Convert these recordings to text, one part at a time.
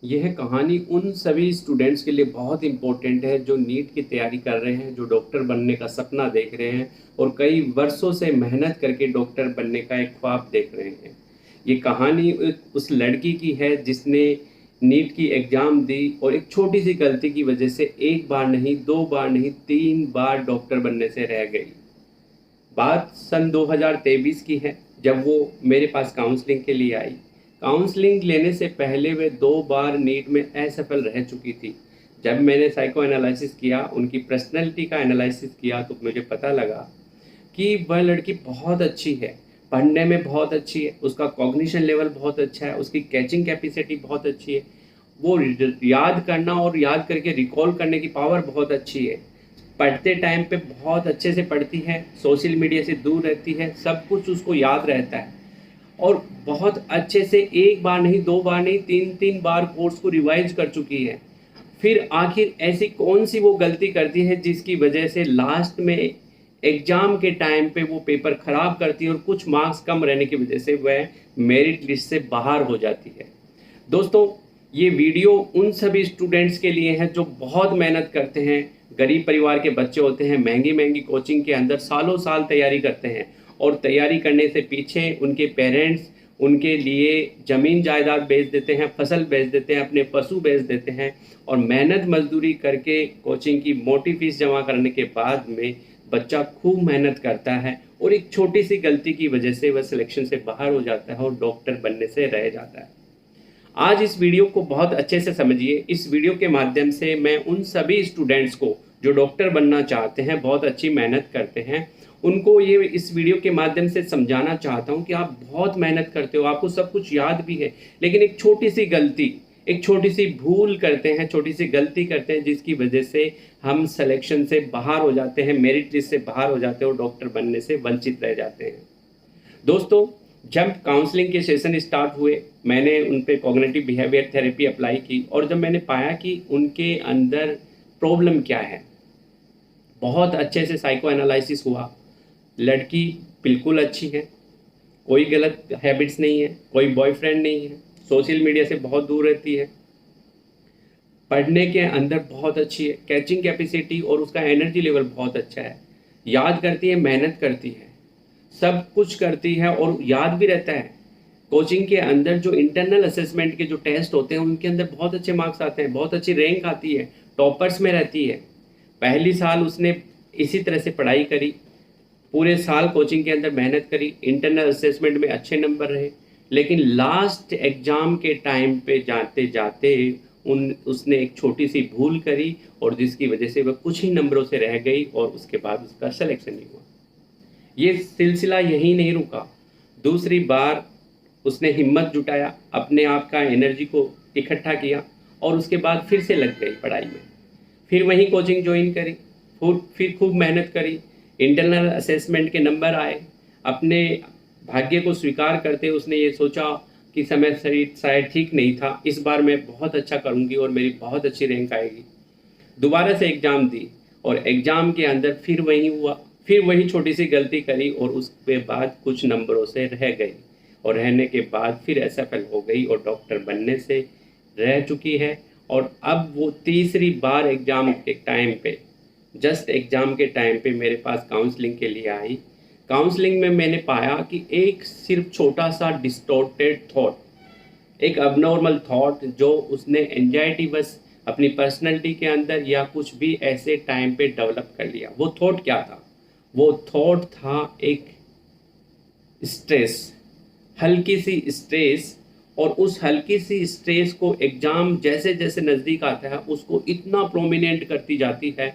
यह कहानी उन सभी स्टूडेंट्स के लिए बहुत इम्पोर्टेंट है जो नीट की तैयारी कर रहे हैं, जो डॉक्टर बनने का सपना देख रहे हैं और कई वर्षों से मेहनत करके डॉक्टर बनने का एक ख्वाब देख रहे हैं। ये कहानी उस लड़की की है जिसने नीट की एग्ज़ाम दी और एक छोटी सी गलती की वजह से एक बार नहीं, दो बार नहीं, 3 बार डॉक्टर बनने से रह गई। बात सन 2023 की है, जब वो मेरे पास काउंसलिंग के लिए आई। काउंसलिंग लेने से पहले वे 2 बार नीट में असफल रह चुकी थी। जब मैंने साइको एनालिसिस किया, उनकी पर्सनैलिटी का एनालिसिस किया, तो मुझे पता लगा कि वह लड़की बहुत अच्छी है, पढ़ने में बहुत अच्छी है, उसका कॉग्निशन लेवल बहुत अच्छा है, उसकी कैचिंग कैपेसिटी बहुत अच्छी है, वो याद करना और याद करके रिकॉल करने की पावर बहुत अच्छी है। पढ़ते टाइम पे बहुत अच्छे से पढ़ती है, सोशल मीडिया से दूर रहती है, सब कुछ उसको याद रहता है और बहुत अच्छे से एक बार नहीं, दो बार नहीं, 3-3 बार कोर्स को रिवाइज कर चुकी है। फिर आखिर ऐसी कौन-सी वो गलती करती है जिसकी वजह से लास्ट में एग्ज़ाम के टाइम पे वो पेपर ख़राब करती है और कुछ मार्क्स कम रहने की वजह से वह मेरिट लिस्ट से बाहर हो जाती है। दोस्तों, ये वीडियो उन सभी स्टूडेंट्स के लिए है जो बहुत मेहनत करते हैं, गरीब परिवार के बच्चे होते हैं, महंगी-महंगी कोचिंग के अंदर सालों साल तैयारी करते हैं और तैयारी करने से पीछे उनके पेरेंट्स उनके लिए ज़मीन जायदाद बेच देते हैं, फसल बेच देते हैं, अपने पशु बेच देते हैं और मेहनत मजदूरी करके कोचिंग की मोटी फीस जमा करने के बाद में बच्चा खूब मेहनत करता है और एक छोटी सी गलती की वजह से वह सिलेक्शन से बाहर हो जाता है और डॉक्टर बनने से रह जाता है। आज इस वीडियो को बहुत अच्छे से समझिए। इस वीडियो के माध्यम से मैं उन सभी स्टूडेंट्स को जो डॉक्टर बनना चाहते हैं, बहुत अच्छी मेहनत करते हैं, उनको ये इस वीडियो के माध्यम से समझाना चाहता हूँ कि आप बहुत मेहनत करते हो, आपको सब कुछ याद भी है, लेकिन एक छोटी सी गलती, एक छोटी सी भूल करते हैं, छोटी सी गलती करते हैं जिसकी वजह से हम सिलेक्शन से बाहर हो जाते हैं, मेरिट लिस्ट से बाहर हो जाते हैं और डॉक्टर बनने से वंचित रह जाते हैं। दोस्तों, जब काउंसलिंग के सेशन स्टार्ट हुए, मैंने उन पे कॉग्निटिव बिहेवियर थेरेपी अप्लाई की और जब मैंने पाया कि उनके अंदर प्रॉब्लम क्या है, बहुत अच्छे से साइको एनालिसिस हुआ। लड़की बिल्कुल अच्छी है, कोई गलत हैबिट्स नहीं है, कोई बॉयफ्रेंड नहीं है, सोशल मीडिया से बहुत दूर रहती है, पढ़ने के अंदर बहुत अच्छी है, कैचिंग कैपेसिटी और उसका एनर्जी लेवल बहुत अच्छा है, याद करती है, मेहनत करती है, सब कुछ करती है और याद भी रहता है। कोचिंग के अंदर जो इंटरनल असेसमेंट के जो टेस्ट होते हैं उनके अंदर बहुत अच्छे मार्क्स आते हैं, बहुत अच्छी रैंक आती है, टॉपर्स में रहती है। पहली साल उसने इसी तरह से पढ़ाई करी, पूरे साल कोचिंग के अंदर मेहनत करी, इंटरनल असेसमेंट में अच्छे नंबर रहे, लेकिन लास्ट एग्ज़ाम के टाइम पे जाते जाते उसने एक छोटी सी भूल करी और जिसकी वजह से वह कुछ ही नंबरों से रह गई और उसके बाद उसका सिलेक्शन नहीं हुआ। ये सिलसिला यहीं नहीं रुका। दूसरी बार उसने हिम्मत जुटाया, अपने आप का एनर्जी को इकट्ठा किया और उसके बाद फिर से लग गई पढ़ाई में। फिर वहीं कोचिंग ज्वाइन करी, फिर खूब मेहनत करी, इंटरनल असेसमेंट के नंबर आए। अपने भाग्य को स्वीकार करते उसने ये सोचा कि समय शायद ठीक नहीं था, इस बार मैं बहुत अच्छा करूँगी और मेरी बहुत अच्छी रैंक आएगी। दोबारा से एग्ज़ाम दी और एग्ज़ाम के अंदर फिर वही हुआ, फिर वही छोटी सी गलती करी और उसके बाद कुछ नंबरों से रह गई और रहने के बाद फिर असफल हो गई और डॉक्टर बनने से रह चुकी है। और अब वो तीसरी बार एग्ज़ाम के टाइम पे, जस्ट एग्ज़ाम के टाइम पे मेरे पास काउंसलिंग के लिए आई। काउंसलिंग में मैंने पाया कि एक सिर्फ छोटा सा डिस्टॉर्टेड थॉट, एक अबनॉर्मल थॉट जो उसने एंजाइटी बस अपनी पर्सनैलिटी के अंदर या कुछ भी ऐसे टाइम पे डेवलप कर लिया। वो थॉट क्या था? वो थॉट था एक स्ट्रेस, हल्की सी स्ट्रेस। और उस हल्की सी स्ट्रेस को एग्ज़ाम जैसे जैसे नज़दीक आता है उसको इतना प्रोमिनेंट करती जाती है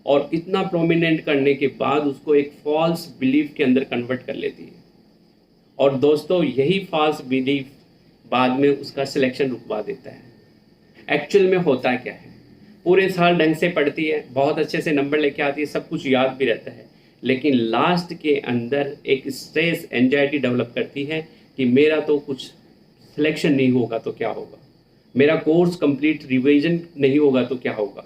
और इतना प्रोमिनेंट करने के बाद उसको एक फॉल्स बिलीफ के अंदर कन्वर्ट कर लेती है। और दोस्तों, यही फॉल्स बिलीफ बाद में उसका सिलेक्शन रुकवा देता है। एक्चुअल में होता क्या है? पूरे साल ढंग से पढ़ती है, बहुत अच्छे से नंबर लेके आती है, सब कुछ याद भी रहता है, लेकिन लास्ट के अंदर एक स्ट्रेस, एंजाइटी डेवलप करती है कि मेरा तो कुछ सिलेक्शन नहीं होगा तो क्या होगा, मेरा कोर्स कंप्लीट रिवीजन नहीं होगा तो क्या होगा,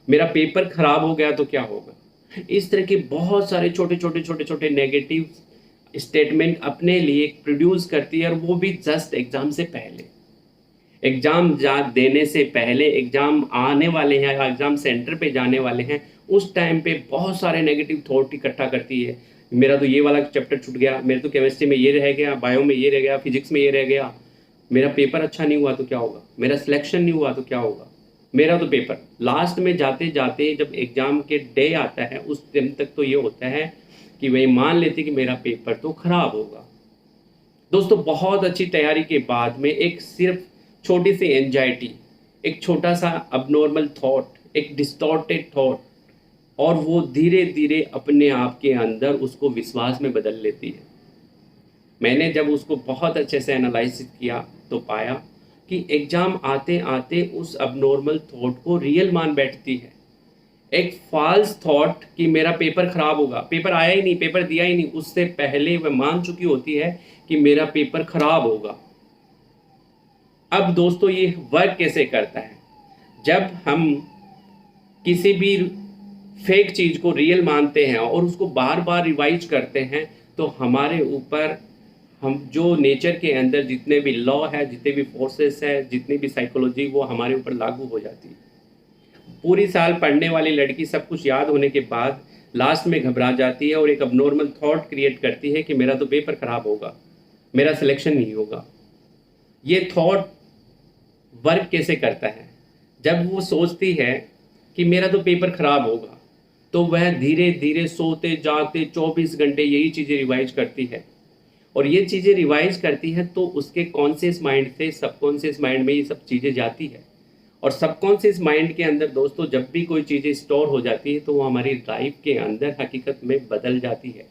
मेरा पेपर खराब हो गया तो क्या होगा। इस तरह के बहुत सारे छोटे छोटे छोटे छोटे नेगेटिव स्टेटमेंट अपने लिए प्रोड्यूस करती है और वो भी जस्ट एग्ज़ाम से पहले। एग्ज़ाम जा देने से पहले, एग्ज़ाम आने वाले हैं, एग्ज़ाम सेंटर पे जाने वाले हैं, उस टाइम पे बहुत सारे नेगेटिव थॉट इकट्ठा करती है। मेरा तो ये वाला चैप्टर छूट गया, मेरे तो केमिस्ट्री में ये रह गया, बायो में ये रह गया, फिजिक्स में ये रह गया, मेरा पेपर अच्छा नहीं हुआ तो क्या होगा, मेरा सिलेक्शन नहीं हुआ तो क्या होगा, मेरा तो पेपर लास्ट में जाते जाते जब एग्ज़ाम के डे आता है उस दिन तक तो ये होता है कि वही मान लेते कि मेरा पेपर तो खराब होगा। दोस्तों बहुत अच्छी तैयारी के बाद में एक सिर्फ छोटी सी एंजाइटी, एक छोटा सा अबनॉर्मल थॉट, एक डिस्टॉर्टेड थॉट, और वो धीरे धीरे अपने आप के अंदर उसको विश्वास में बदल लेती है। मैंने जब उसको बहुत अच्छे से एनालाइसिस किया तो पाया कि एग्ज़ाम आते आते उस अबनॉर्मल थॉट को रियल मान बैठती है। एक फॉल्स थॉट कि मेरा पेपर खराब होगा, पेपर आया ही नहीं, पेपर दिया ही नहीं, उससे पहले वह मान चुकी होती है कि मेरा पेपर खराब होगा। अब दोस्तों ये वर्क कैसे करता है? जब हम किसी भी फेक चीज़ को रियल मानते हैं और उसको बार बार रिवाइज करते हैं तो हमारे ऊपर हम जो नेचर के अंदर जितने भी लॉ है, जितने भी फोर्सेस है, जितनी भी साइकोलॉजी, वो हमारे ऊपर लागू हो जाती है। पूरी साल पढ़ने वाली लड़की सब कुछ याद होने के बाद लास्ट में घबरा जाती है और एक अबनॉर्मल थॉट क्रिएट करती है कि मेरा तो पेपर खराब होगा, मेरा सिलेक्शन नहीं होगा। ये थॉट वर्क कैसे करता है? जब वो सोचती है कि मेरा तो पेपर खराब होगा, तो वह धीरे धीरे सोते जागते 24 घंटे यही चीज़ें रिवाइज करती है, और ये चीज़ें रिवाइज करती है तो उसके कॉन्शियस माइंड से सबकॉन्शियस माइंड में ये सब चीज़ें जाती है। और सबकॉन्शियस माइंड के अंदर दोस्तों जब भी कोई चीज़ें स्टोर हो जाती है तो वो हमारी लाइफ के अंदर हकीकत में बदल जाती है,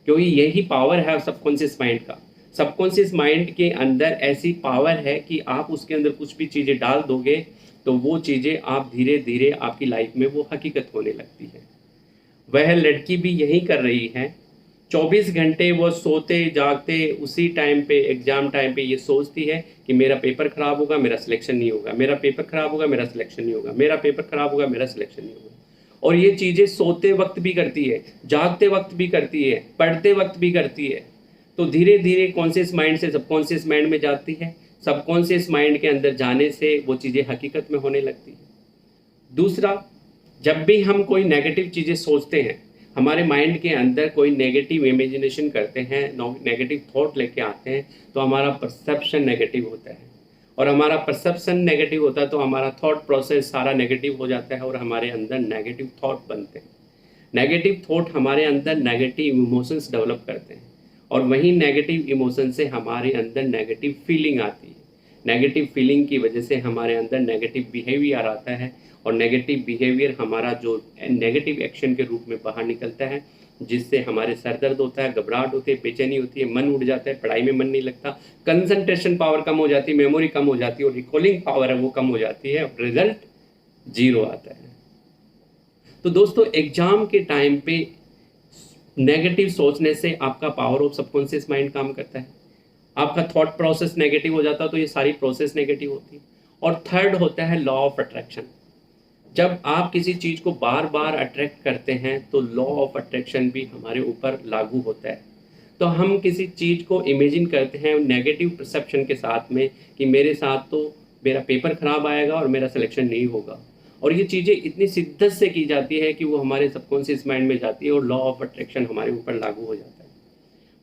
क्योंकि यही पावर है सबकॉन्शियस माइंड का। सबकॉन्शियस माइंड के अंदर ऐसी पावर है कि आप उसके अंदर कुछ भी चीज़ें डाल दोगे तो वो चीज़ें आप धीरे धीरे आपकी लाइफ में वो हकीकत होने लगती है। वह लड़की भी यही कर रही है। 24 घंटे वो सोते जागते उसी टाइम पे, एग्ज़ाम टाइम पे ये सोचती है कि मेरा पेपर ख़राब होगा, मेरा सिलेक्शन नहीं होगा, मेरा पेपर ख़राब होगा, मेरा सिलेक्शन नहीं होगा, मेरा पेपर ख़राब होगा, मेरा सिलेक्शन नहीं होगा। और ये चीज़ें सोते वक्त भी करती है, जागते वक्त भी करती है, पढ़ते वक्त भी करती है। तो धीरे धीरे कॉन्शियस माइंड से सबकॉन्शियस माइंड में जाती है, सबकॉन्शियस माइंड के अंदर जाने से वो चीज़ें हकीकत में होने लगती है। दूसरा, जब भी हम कोई नेगेटिव चीज़ें सोचते हैं, हमारे माइंड के अंदर कोई नेगेटिव इमेजिनेशन करते हैं, नेगेटिव थॉट लेके आते हैं, तो हमारा परसेप्शन नेगेटिव होता है, और हमारा परसेप्शन नेगेटिव होता है तो हमारा थॉट प्रोसेस सारा नेगेटिव हो जाता है और हमारे अंदर नेगेटिव थॉट बनते हैं। नेगेटिव थॉट हमारे अंदर नेगेटिव इमोशंस डेवलप करते हैं, और वही नेगेटिव इमोशन से हमारे अंदर नेगेटिव फीलिंग आती है। नेगेटिव फीलिंग की वजह से हमारे अंदर नेगेटिव बिहेवियर आता है, और नेगेटिव बिहेवियर हमारा जो नेगेटिव एक्शन के रूप में बाहर निकलता है, जिससे हमारे सर दर्द होता है, घबराहट होती है, बेचैनी होती है, मन उड़ जाता है, पढ़ाई में मन नहीं लगता, कंसंट्रेशन पावर कम हो जाती है, मेमोरी कम हो जाती है, और रिकॉलिंग पावर है वो कम हो जाती है, और रिजल्ट 0 आता है। तो दोस्तों एग्जाम के टाइम पे नेगेटिव सोचने से आपका पावर ऑफ सबकॉन्शियस माइंड काम करता है, आपका थॉट प्रोसेस नेगेटिव हो जाता है तो ये सारी प्रोसेस नेगेटिव होती है। और थर्ड होता है लॉ ऑफ अट्रैक्शन। जब आप किसी चीज़ को बार बार अट्रैक्ट करते हैं तो लॉ ऑफ अट्रैक्शन भी हमारे ऊपर लागू होता है। तो हम किसी चीज़ को इमेजिन करते हैं नेगेटिव परसेप्शन के साथ में कि मेरे साथ तो मेरा पेपर ख़राब आएगा और मेरा सिलेक्शन नहीं होगा, और ये चीज़ें इतनी शिद्दत से की जाती है कि वो हमारे सबकॉन्शियस माइंड में जाती है और लॉ ऑफ अट्रैक्शन हमारे ऊपर लागू हो जाता है।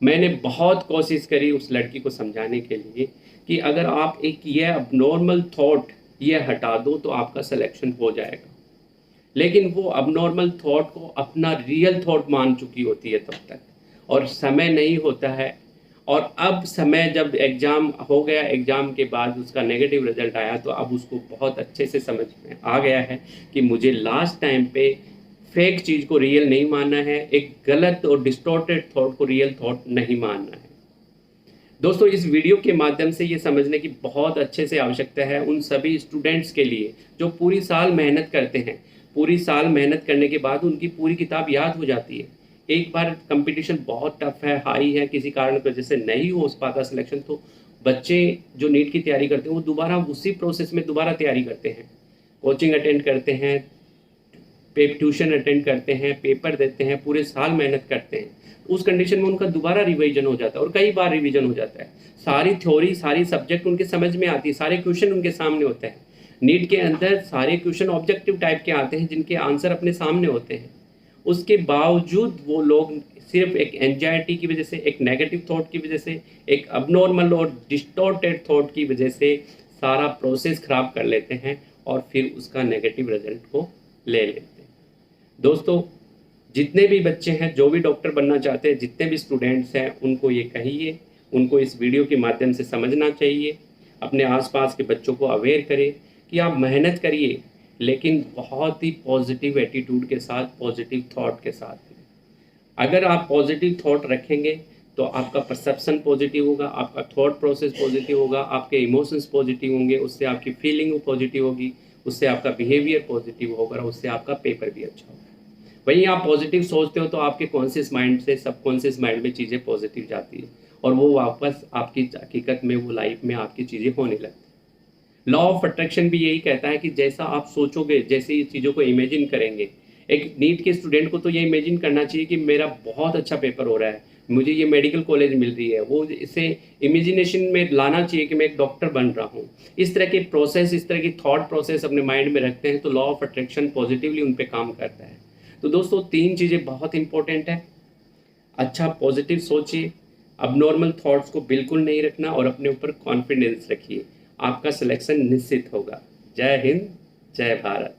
मैंने बहुत कोशिश करी उस लड़की को समझाने के लिए कि अगर आप एक ये अबनॉर्मल थॉट ये हटा दो तो आपका सिलेक्शन हो जाएगा, लेकिन वो अबनॉर्मल थॉट को अपना रियल थॉट मान चुकी होती है तब तक, और समय नहीं होता है। और अब समय जब एग्ज़ाम हो गया, एग्ज़ाम के बाद उसका नेगेटिव रिजल्ट आया, तो अब उसको बहुत अच्छे से समझ में आ गया है कि मुझे लास्ट टाइम पे फेक चीज़ को रियल नहीं मानना है, एक गलत और डिस्टॉर्टेड थॉट को रियल थॉट नहीं मानना है। दोस्तों इस वीडियो के माध्यम से ये समझने की बहुत अच्छे से आवश्यकता है उन सभी स्टूडेंट्स के लिए जो पूरी साल मेहनत करते हैं। पूरी साल मेहनत करने के बाद उनकी पूरी किताब याद हो जाती है। एक बार कंपटीशन बहुत टफ है, हाई है, किसी कारण की वजह से नहीं हो पाता सिलेक्शन, तो बच्चे जो नीट की तैयारी करते हैं वो दोबारा उसी प्रोसेस में दोबारा तैयारी करते हैं, कोचिंग अटेंड करते हैं, ट्यूशन अटेंड करते हैं, पेपर देते हैं, पूरे साल मेहनत करते हैं, उस कंडीशन में उनका दोबारा रिवीजन हो जाता है और कई बार रिवीजन हो जाता है। सारी थ्योरी, सारी सब्जेक्ट उनके समझ में आती है, सारे क्वेश्चन उनके सामने होते हैं। नीट के अंदर सारे क्वेश्चन ऑब्जेक्टिव टाइप के आते हैं जिनके आंसर अपने सामने होते हैं। उसके बावजूद वो लोग सिर्फ एक एंजाइटी की वजह से, एक नेगेटिव थॉट की वजह से, एक अबनॉर्मल और डिस्टॉर्टेड थॉट की वजह से सारा प्रोसेस खराब कर लेते हैं और फिर उसका नेगेटिव रिजल्ट को ले लेते हैं। दोस्तों, जितने भी बच्चे हैं, जो भी डॉक्टर बनना चाहते हैं, जितने भी स्टूडेंट्स हैं, उनको ये कहिए, उनको इस वीडियो के माध्यम से समझना चाहिए, अपने आसपास के बच्चों को अवेयर करें कि आप मेहनत करिए, लेकिन बहुत ही पॉजिटिव एटीट्यूड के साथ, पॉजिटिव थॉट के साथ। अगर आप पॉजिटिव थॉट रखेंगे तो आपका परसेप्शन पॉजिटिव होगा, आपका थॉट प्रोसेस पॉजिटिव होगा, आपके इमोशंस पॉजिटिव होंगे, उससे आपकी फीलिंग पॉजिटिव होगी, उससे आपका बिहेवियर पॉजिटिव होगा और उससे आपका पेपर भी अच्छा होगा। वहीं आप पॉजिटिव सोचते हो तो आपके कॉन्शियस माइंड से सबकॉन्शियस माइंड में चीज़ें पॉजिटिव जाती है और वो वापस आपकी हकीकत में, वो लाइफ में आपकी चीज़ें होने लगती है। लॉ ऑफ अट्रैक्शन भी यही कहता है कि जैसा आप सोचोगे, जैसे चीज़ों को इमेजिन करेंगे। एक नीट के स्टूडेंट को तो ये इमेजिन करना चाहिए कि मेरा बहुत अच्छा पेपर हो रहा है, मुझे ये मेडिकल कॉलेज मिल रही है, वो इसे इमेजिनेशन में लाना चाहिए कि मैं एक डॉक्टर बन रहा हूँ। इस तरह के प्रोसेस, इस तरह की थॉट प्रोसेस अपने माइंड में रखते हैं तो लॉ ऑफ अट्रैक्शन पॉजिटिवली उन पर काम करता है। तो दोस्तों, 3 चीज़ें बहुत इंपॉर्टेंट है। अच्छा पॉजिटिव सोचिए, अबनॉर्मल थॉट्स को बिल्कुल नहीं रखना और अपने ऊपर कॉन्फिडेंस रखिए, आपका सिलेक्शन निश्चित होगा। जय हिंद, जय भारत।